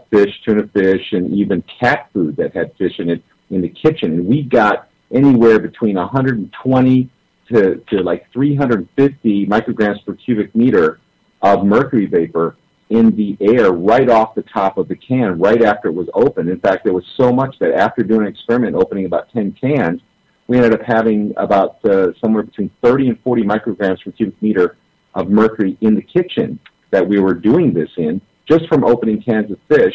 fish, tuna fish, and even cat food that had fish in it in the kitchen. And we got anywhere between 120 to like 350 micrograms per cubic meter of mercury vapor in the air right off the top of the can right after it was opened. In fact, there was so much that after doing an experiment, opening about 10 cans, we ended up having about somewhere between 30 and 40 micrograms per cubic meter of mercury in the kitchen that we were doing this in, just from opening cans of fish.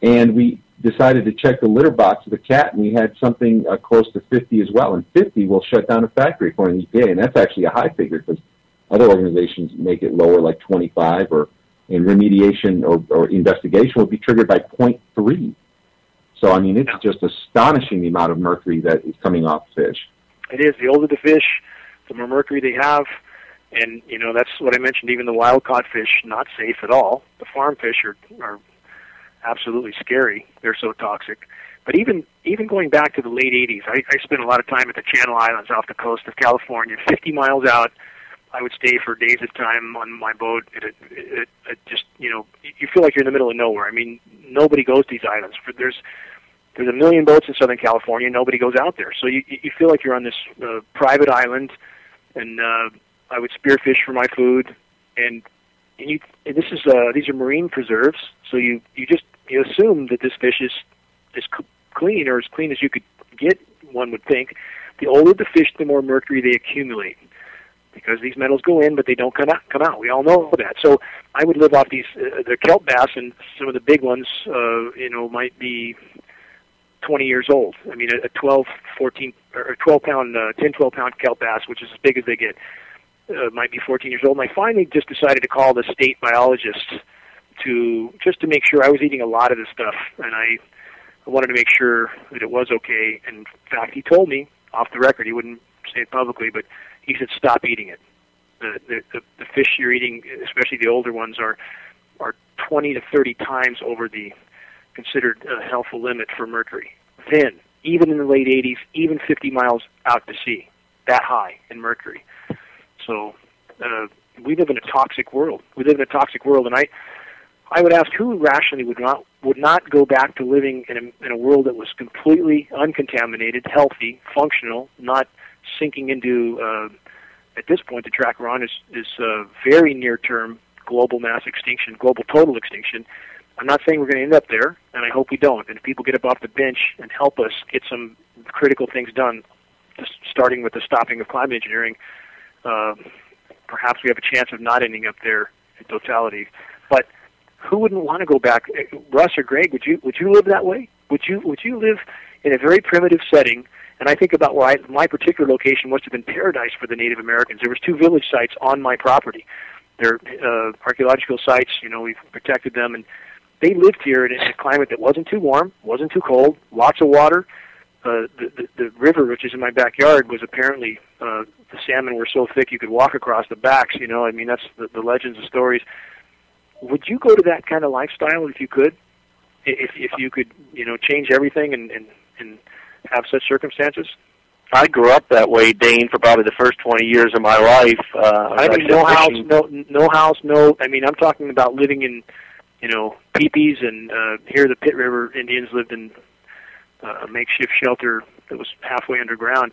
And we decided to check the litter box of the cat, and we had something close to 50 as well. And 50 will shut down a factory according to the EPA, and that's actually a high figure because other organizations make it lower, like 25, or in remediation or investigation will be triggered by 0.3. So, it's just astonishing the amount of mercury that is coming off fish. It is. The older the fish, the more mercury they have. And, that's what I mentioned, even the wild-caught fish, not safe at all. The farm fish are absolutely scary. They're so toxic. But even going back to the late 80s, I spent a lot of time at the Channel Islands off the coast of California, 50 miles out. I would stay for days at a time on my boat. It just, you feel like you're in the middle of nowhere. Nobody goes to these islands. There's a million boats in Southern California. Nobody goes out there. So you feel like you're on this private island, and I would spearfish for my food, and these are marine preserves. So you assume that this fish is clean, or as clean as you could get, one would think. The older the fish, the more mercury they accumulate, because these metals go in, but they don't come out. We all know that. So I would live off these the kelp bass, and some of the big ones, might be 20 years old. A 12, 14, or 12-pound, 10, 12-pound kelp bass, which is as big as they get, might be 14 years old. And I finally just decided to call the state biologist to make sure. I was eating a lot of this stuff, and I wanted to make sure that it was okay. And in fact, he told me off the record, he wouldn't say it publicly, but he said, stop eating it. The fish you're eating, especially the older ones, are 20 to 30 times over the considered healthful limit for mercury. Then even in the late 80s, even 50 miles out to sea, that high in mercury. So we live in a toxic world. And I would ask who rationally would not go back to living in a world that was completely uncontaminated, healthy, functional, not sinking into, at this point, the track we're on is very near-term global mass extinction, global total extinction. I'm not saying we're going to end up there, and I hope we don't. And if people get up off the bench and help us get some critical things done, just starting with the stopping of climate engineering, perhaps we have a chance of not ending up there in totality. But who wouldn't want to go back? Russ or Greg, would you live that way? Would you live in a very primitive setting? And I think about where my particular location must have been paradise for the Native Americans. There was 2 village sites on my property. They're archaeological sites. We've protected them, and they lived here in a climate that wasn't too warm, wasn't too cold, lots of water. The river, which is in my backyard, was apparently the salmon were so thick you could walk across the backs. That's the legends, the stories. Would you go to that kind of lifestyle if you could? If you could, change everything and have such circumstances? I grew up that way, Dane, for probably the first 20 years of my life. I mean, no house. I'm talking about living in, teepees, and here the Pit River Indians lived in a makeshift shelter that was halfway underground.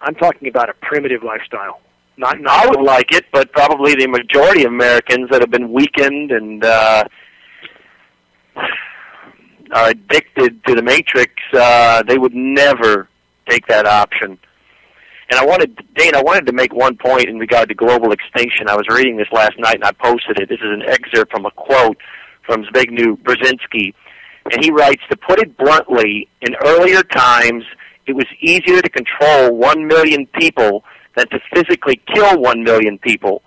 I'm talking about a primitive lifestyle. I would like it, but probably the majority of Americans that have been weakened and are addicted to the Matrix, they would never take that option. And Dane, I wanted to make one point in regard to global extinction. I was reading this last night, and I posted it. This is an excerpt from a quote from Zbigniew Brzezinski. And he writes, to put it bluntly, in earlier times, it was easier to control 1 million people than to physically kill 1 million people.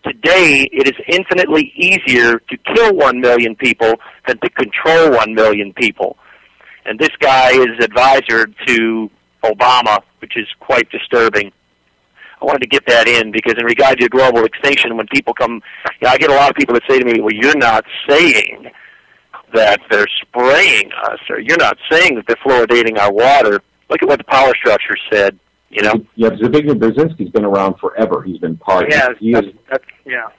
Today, it is infinitely easier to kill 1 million people than to control 1 million people. And this guy is advisor to Obama, which is quite disturbing. I wanted to get that in because in regard to global extinction, when people come, I get a lot of people that say to me, well, you're not saying that they're spraying us, or you're not saying that they're fluoridating our water. Look at what the power structure said. Yeah, Zbigniew Brzezinski's been around forever. He's been part. Yeah, he's like a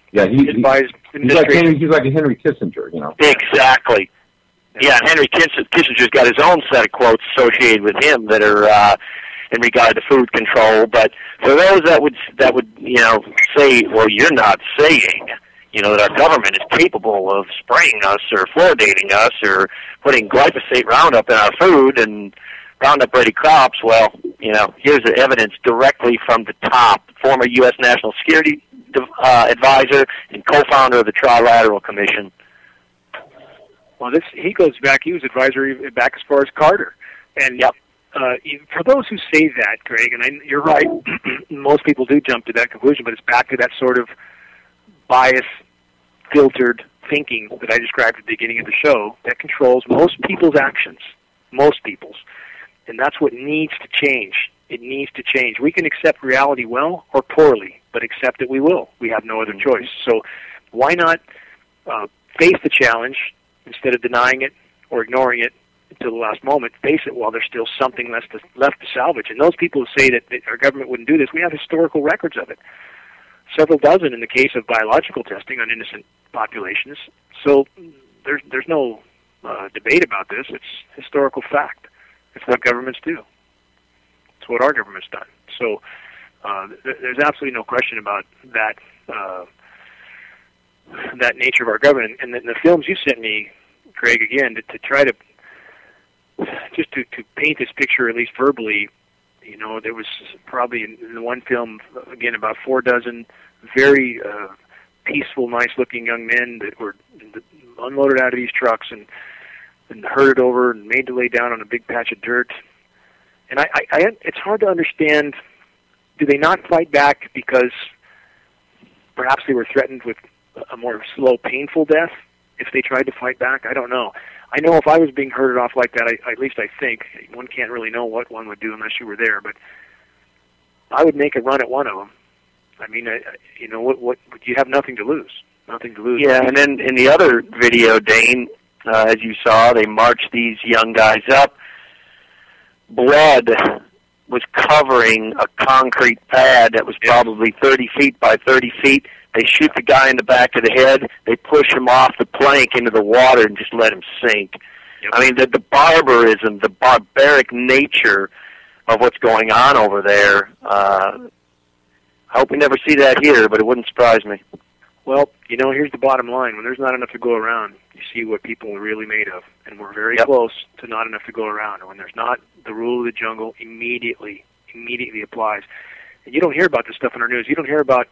Henry Kissinger, Exactly. Yeah, and Henry Kissinger's got his own set of quotes associated with him that are in regard to food control. But for those that would say, well, you're not saying that our government is capable of spraying us or fluoridating us or putting glyphosate Roundup in our food and Roundup-ready crops. Well, here's the evidence directly from the top. Former U.S. National Security Advisor and co-founder of the Trilateral Commission. Well, he goes back. He was advisor back as far as Carter. And yep. For those who say that, Greg, and you're right, most people do jump to that conclusion, but it's back to that sort of bias-filtered thinking that I described at the beginning of the show that controls most people's actions. Most people's. And that's what needs to change. It needs to change. We can accept reality well or poorly, but accept it we will. We have no other choice. So why not face the challenge instead of denying it or ignoring it until the last moment? Face it while there's still something left to salvage. And those people who say that our government wouldn't do this, we have historical records of it. Several dozen in the case of biological testing on innocent populations. So there's no debate about this. It's historical fact. It's what governments do. It's what our government's done. So there's absolutely no question about that that nature of our government. And the films you sent me, Craig, again, to try to just to paint this picture, at least verbally, there was probably in the one film, again, about 4 dozen very peaceful, nice-looking young men that were unloaded out of these trucks and herded over and made to lay down on a big patch of dirt. And it's hard to understand, do they not fight back because perhaps they were threatened with a more slow, painful death if they tried to fight back? I don't know. I know if I was being herded off like that, at least I think, one can't really know what one would do unless you were there, but I would make a run at one of them. I mean, what you have nothing to lose. Nothing to lose. Yeah, and then in the other video, Dane, as you saw, they marched these young guys up blood was covering a concrete pad that was probably 30 feet by 30 feet. They shoot the guy in the back of the head. They push him off the plank into the water and just let him sink. Yep. I mean, the barbarism, the barbaric nature of what's going on over there, I hope we never see that here, but it wouldn't surprise me. Well, you know, here's the bottom line. When there's not enough to go around, you see what people are really made of. And we're very close to not enough to go around. And when there's not, the rule of the jungle immediately applies. And you don't hear about this stuff in our news. You don't hear about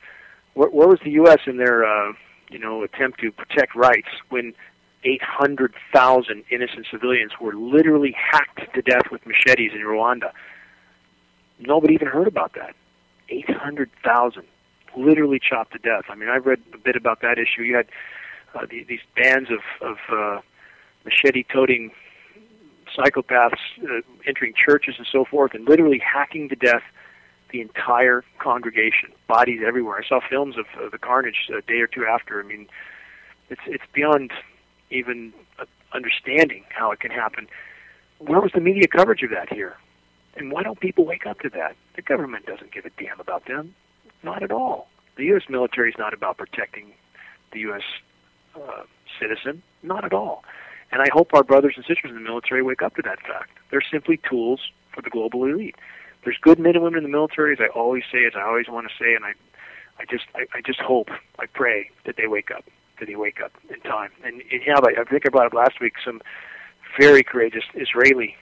where was the U.S. in their, attempt to protect rights when 800,000 innocent civilians were literally hacked to death with machetes in Rwanda. Nobody even heard about that. 800,000 literally chopped to death. I mean, I read a bit about that issue. You had these bands of machete-toting psychopaths entering churches and so forth and literally hacking to death the entire congregation, bodies everywhere. I saw films of the carnage a day or two after. I mean, it's beyond even understanding how it can happen. Where was the media coverage of that here? And why don't people wake up to that? The government doesn't give a damn about them. Not at all. The U.S. military is not about protecting the U.S. Citizen. Not at all. And I hope our brothers and sisters in the military wake up to that fact. They're simply tools for the global elite. There's good men and women in the military, as I always say, as I always want to say, and I just hope, I pray that they wake up, in time. And I think I brought up last week some very courageous Israeli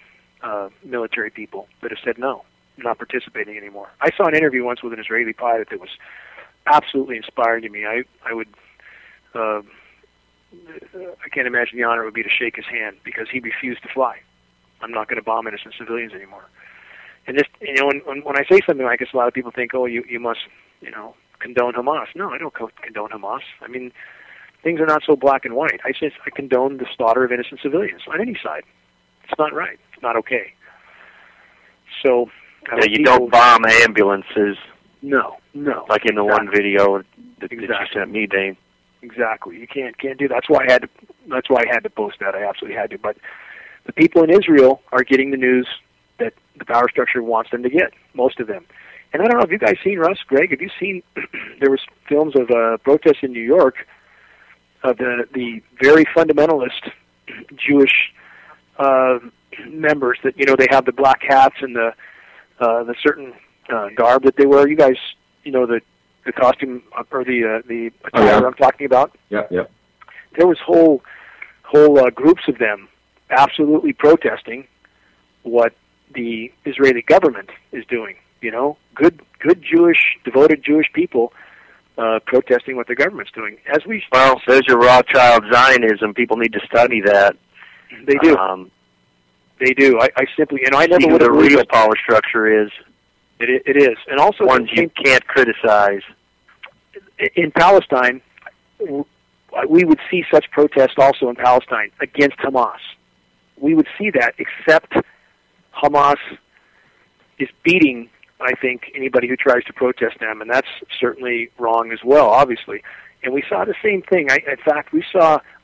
military people that have said no, not participating anymore. I saw an interview once with an Israeli pilot that was absolutely inspiring to me. I can't imagine the honor it would be to shake his hand because he refused to fly. I'm not going to bomb innocent civilians anymore. And this, when I say something like this, a lot of people think, oh, you must, condone Hamas. No, I don't condone Hamas. I mean, things are not so black and white. I condone the slaughter of innocent civilians on any side. It's not right. It's not okay. So, you don't bomb ambulances. No. Like in the one video that you sent me, Dane. Exactly. You can't do that. That's why I had to post that. I absolutely had to. But the people in Israel are getting the news that the power structure wants them to get, most of them. And I don't know, have you guys seen, Russ, Greg, have you seen, there was films of protests in New York of the very fundamentalist Jewish members that, they have the black hats and the certain garb that they wear. You guys, the costume or the attire I'm talking about? Yeah. There was whole groups of them absolutely protesting what the Israeli government is doing. Good Jewish, devoted Jewish people protesting what the government's doing. Well, there's your Rothschild Zionism. People need to study that. They do. They do. I simply, I never would have believed the real power structure is. It is, and also ones you can't criticize. In Palestine, we would see such protests also in Palestine against Hamas. We would see that, except Hamas is beating, I think, anybody who tries to protest them, and that's certainly wrong as well, obviously. And we saw the same thing. In fact,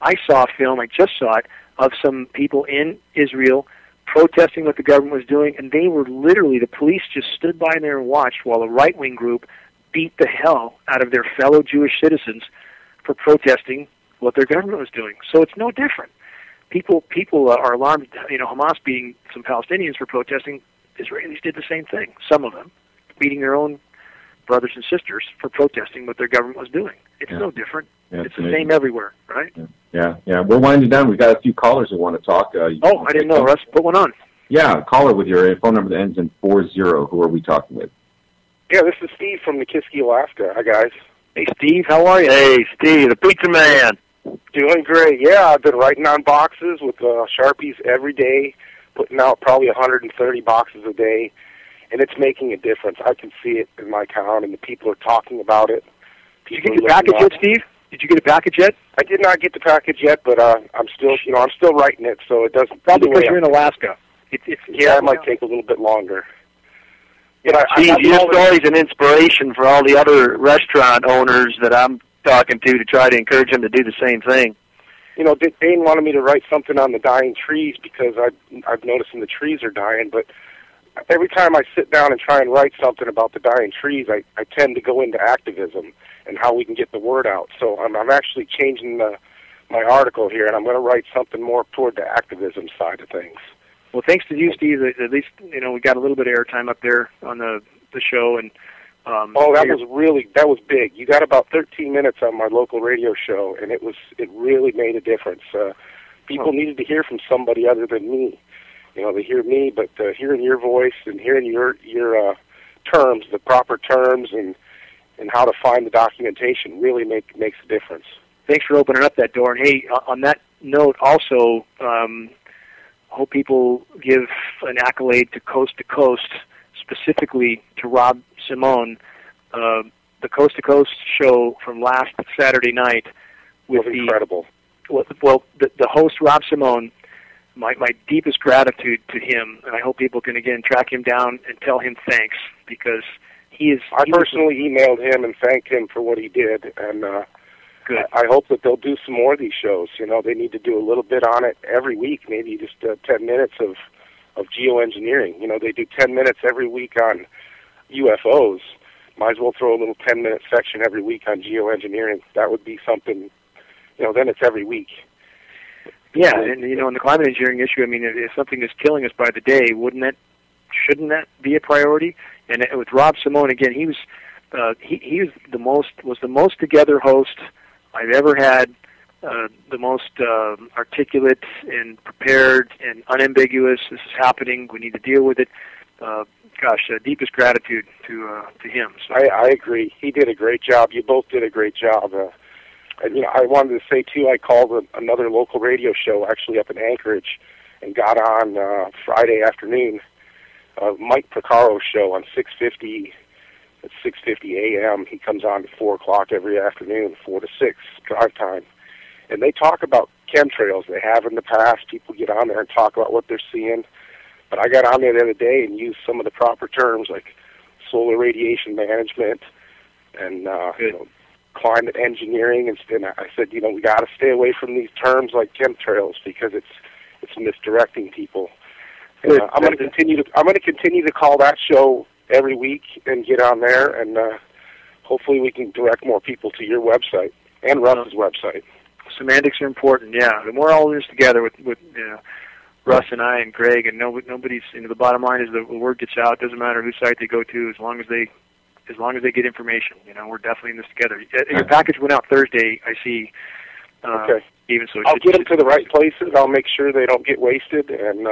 I saw a film, I just saw it, of some people in Israel protesting what the government was doing, and they were literally, the police just stood by there and watched while a right-wing group beat the hell out of their fellow Jewish citizens for protesting what their government was doing. So it's no different. People are alarmed, Hamas beating some Palestinians for protesting. Israelis did the same thing, some of them, beating their own brothers and sisters for protesting what their government was doing. It's no different. Yeah, it's the same everywhere, right? Yeah. We're winding down. We've got a few callers who want to talk. I didn't know, Russ. Put one on. Yeah, caller with your phone number that ends in 40. Who are we talking with? Yeah, this is Steve from Nikiski, Alaska. Hi, guys. Hey, Steve. How are you? Hey, Steve, the pizza man. Doing great. Yeah, I've been writing on boxes with Sharpies every day, putting out probably 130 boxes a day, and it's making a difference. I can see it in my town, and the people are talking about it. Did you get your package yet, Steve? Did you get a package yet? I did not get the package yet, but I'm still writing it, so it doesn't. Probably because you're in Alaska. It might take a little bit longer. Steve, your story's an inspiration for all the other restaurant owners that I'm talking to try to encourage them to do the same thing. Dane wanted me to write something on the dying trees because I've noticed the trees are dying, but every time I sit down and try and write something about the dying trees, I tend to go into activism and how we can get the word out. So I'm actually changing my article here, and I'm going to write something more toward the activism side of things. Well, thanks to you, Steve. At least we got a little bit of airtime up there on the show, and that was big. You got about 13 minutes on my local radio show, and it really made a difference. People needed to hear from somebody other than me. They hear me, but hearing your voice and hearing your terms, the proper terms, and how to find the documentation really makes a difference. Thanks for opening up that door. And hey, on that note, also, hope people give an accolade to Coast, specifically to Rob Simone. The Coast to Coast show from last Saturday night was incredible. Well, the host, Rob Simone, my deepest gratitude to him, and I hope people can, again, track him down and tell him thanks, because I personally emailed him and thanked him for what he did, and good. I hope that they'll do some more of these shows. They need to do a little bit on it every week, maybe just 10 minutes of geoengineering. They do 10 minutes every week on UFOs. Might as well throw a little 10-minute section every week on geoengineering. That would be something, then it's every week. Yeah, and in the climate engineering issue, if something is killing us by the day, shouldn't that be a priority? And with Rob Simone, again, he was the most together host I've ever had, the most articulate and prepared and unambiguous. This is happening. We need to deal with it. Deepest gratitude to him. So. I agree. He did a great job. You both did a great job. I wanted to say, too, I called another local radio show, actually up in Anchorage, and got on Friday afternoon, Mike Procaro's show on 6:50 a.m. He comes on at 4 o'clock every afternoon, 4 to 6, drive time. And they talk about chemtrails. They have in the past. People get on there and talk about what they're seeing. But I got on there the other day and used some of the proper terms like solar radiation management and climate engineering, and I said, we got to stay away from these terms like chemtrails because it's misdirecting people. And, I'm going to continue to call that show every week and get on there, and hopefully we can direct more people to your website and Russ's website. Semantics are important. Yeah, the more all this together with Russ and I and Greg, and nobody's. The bottom line is the word gets out. It doesn't matter whose site they go to, as long as they get information. We're definitely in this together. Your package went out Thursday, I see. Okay. Even so, I'll get them to the right places. I'll make sure they don't get wasted, and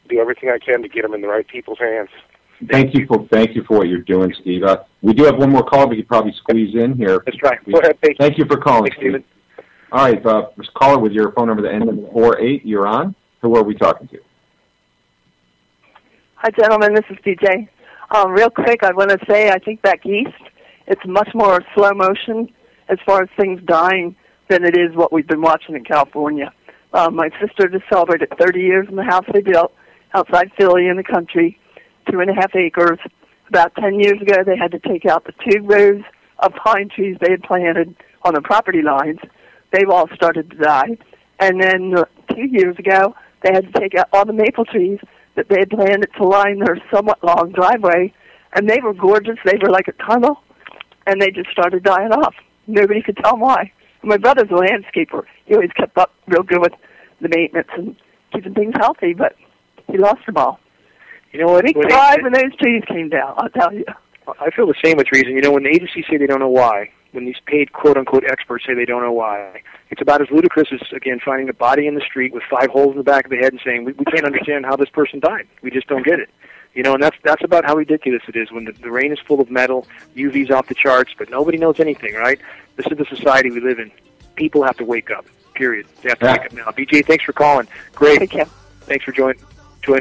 do everything I can to get them in the right people's hands. Thank you for what you're doing, Steve. We do have one more call we could probably squeeze in here. That's right. Go ahead. Thank you for calling, Thanks, Steve. All right, caller with your phone number that ends in 48. You're on. Who are we talking to? Hi, gentlemen. This is DJ. Real quick, I want to say I think back east, it's much more slow motion as far as things dying than it is what we've been watching in California. My sister just celebrated 30 years in the house they built outside Philly in the country, 2.5 acres. About 10 years ago, they had to take out the 2 rows of pine trees they had planted on the property lines. They've all started to die. And then 2 years ago, they had to take out all the maple trees that they had planted to line their somewhat long driveway, and they were gorgeous. They were like a tunnel, and they just started dying off. Nobody could tell them why. My brother's a landscaper. He always kept up real good with the maintenance and keeping things healthy, but he lost them all. They cried when those trees came down, I'll tell you. I feel the same with reason. When the agencies say they don't know why, when these paid quote-unquote experts say they don't know why, it's about as ludicrous as, again, finding a body in the street with 5 holes in the back of the head and saying, we can't understand how this person died. We just don't get it. And that's about how ridiculous it is when the rain is full of metal, UV's off the charts, but nobody knows anything, right? This is the society we live in. People have to wake up, period. They have to wake up now. BJ, thanks for calling. Great. Thank you. Thanks for joining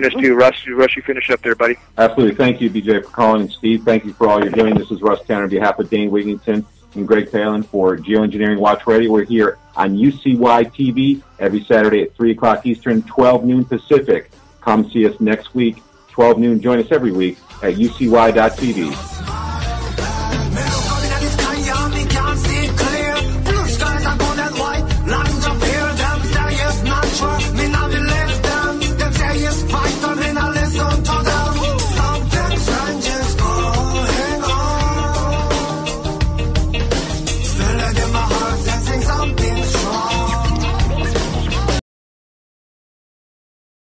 us, too. Russ, you finish up there, buddy. Absolutely. Thank you, BJ, for calling. And Steve, thank you for all you're doing. This is Russ Tanner on behalf of Dane Wigington and Greg Palin for GeoEngineering Watch Radio. We're here on UCY TV every Saturday at 3 o'clock Eastern, 12 noon Pacific. Come see us next week, 12 noon. Join us every week at ucy.tv.